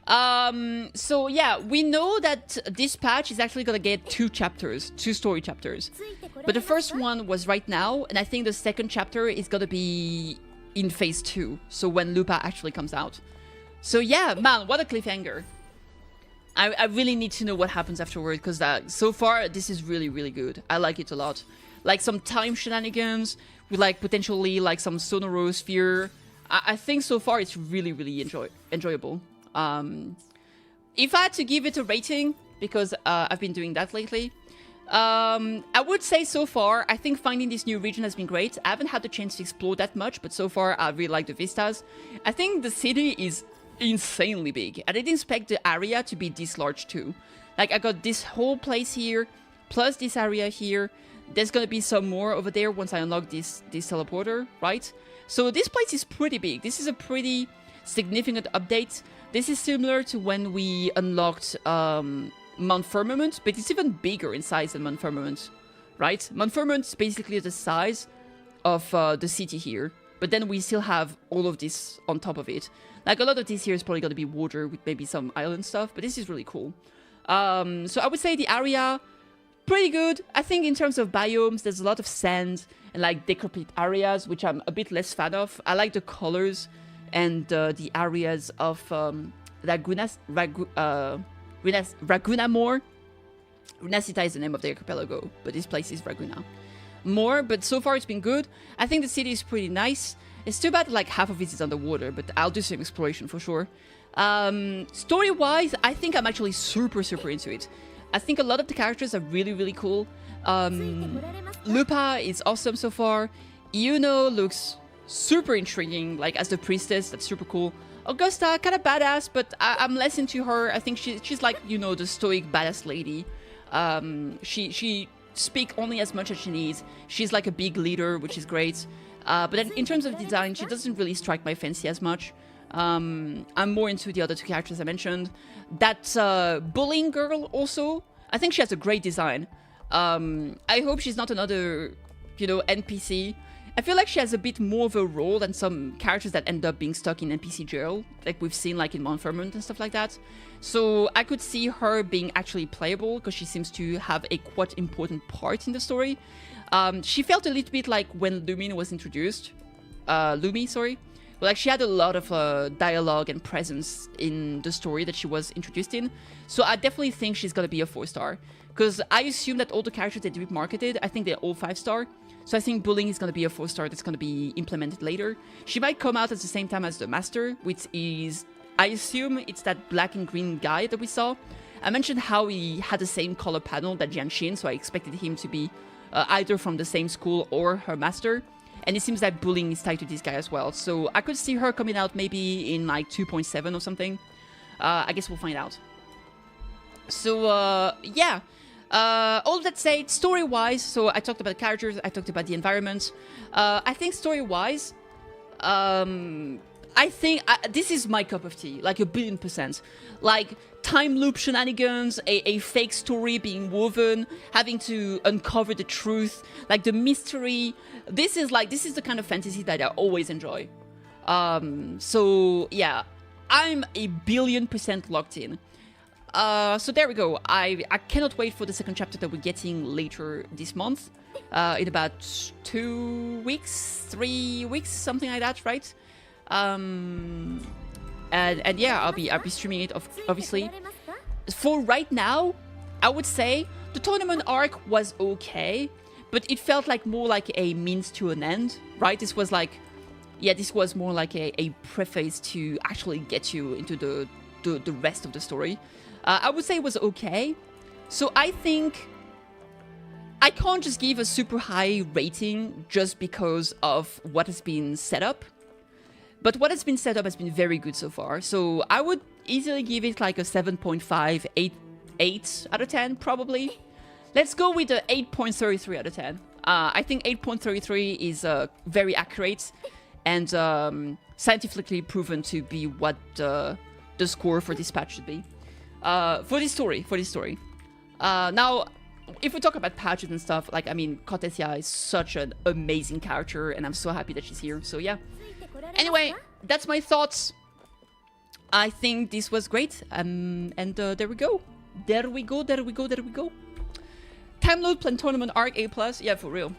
So yeah, we know that this patch is actually gonna get 2 chapters, 2 story chapters. But the first one was right now, and I think the second chapter is gonna be in phase 2. So when Lupa actually comes out. So yeah, man, what a cliffhanger. I really need to know what happens afterward, because so far this is really, really good. I like it a lot. Like some time shenanigans with like potentially like some sonorous fear. I think so far it's really, really enjoyable. If I had to give it a rating, because I've been doing that lately, I would say so far, I think finding this new region has been great. I haven't had the chance to explore that much, but so far I really like the vistas. I think the city is insanely big. I didn't expect the area to be this large too. Like I got this whole place here, plus this area here. There's gonna be some more over there once I unlock this teleporter, right? So this place is pretty big. This is a pretty significant update. This is similar to when we unlocked Mount Firmament, but it's even bigger in size than Mount Firmament, right? Mount Firmament is basically the size of the city here, but then we still have all of this on top of it. Like a lot of this here is probably going to be water with maybe some island stuff, but this is really cool. So I would say the area, pretty good. I think in terms of biomes, there's a lot of sand and like decrepit areas, which I'm a bit less fan of. I like the colors and the areas of Ragunamore. Runacita is the name of the archipelago, but this place is Raguna. More, but so far it's been good. I think the city is pretty nice. It's too bad like half of it is underwater, but I'll do some exploration for sure. Story-wise, I think I'm actually super into it. I think a lot of the characters are really, really cool. Lupa is awesome so far. Yuno looks super intriguing, like as the priestess, that's super cool. Augusta, kind of badass, but I'm less into her. I think she's like, you know, the stoic badass lady. She speaks only as much as she needs. She's like a big leader, which is great. But then in terms of design, she doesn't really strike my fancy as much. I'm more into the other 2 characters I mentioned. That bullying girl also, I think she has a great design. I hope she's not another, you know, NPC. I feel like she has a bit more of a role than some characters that end up being stuck in NPC jail, like we've seen like in Mount Firmament and stuff like that. So I could see her being actually playable, because she seems to have a quite important part in the story. She felt a little bit like when Lumi was introduced. Lumi, sorry. Like she had a lot of dialogue and presence in the story that she was introduced in. So I definitely think she's gonna be a 4-star. Because I assume that all the characters that we marketed, I think they're all 5-star. So I think bullying is gonna be a 4-star that's gonna be implemented later. She might come out at the same time as the Master, which is, I assume it's that black and green guy that we saw. I mentioned how he had the same color panel that Jianshin, so I expected him to be either from the same school or her master. And it seems that bullying is tied to this guy as well. So I could see her coming out maybe in like 2.7 or something. I guess we'll find out. So yeah. All that said, story-wise, so I talked about characters, I talked about the environment. I think story-wise, I think this is my cup of tea, like 1,000,000,000%. Like time loop shenanigans, a fake story being woven, having to uncover the truth, like the mystery. This is the kind of fantasy that I always enjoy. So yeah, I'm 1,000,000,000% locked in. So there we go. I cannot wait for the second chapter that we're getting later this month. In about 2 weeks, 3 weeks, something like that, right? And yeah, I'll be streaming it obviously. For right now, I would say the tournament arc was okay, but it felt like more like a means to an end, right? This was like, yeah, this was more like a preface to actually get you into the rest of the story. I would say it was okay. So I think I can't just give a super high rating just because of what has been set up. But what has been set up has been very good so far. So I would easily give it like a 7.5, 8 out of 10 probably. Let's go with a 8.33 out of 10. I think 8.33 is very accurate and scientifically proven to be what the score for this patch should be. For this story. Now, if we talk about patches and stuff, like, I mean, Kotesia is such an amazing character, and I'm so happy that she's here, so yeah. Anyway, that's my thoughts I think this was great. And there we go. There we go. Time Load Plan Tournament Arc A+. Yeah, for real.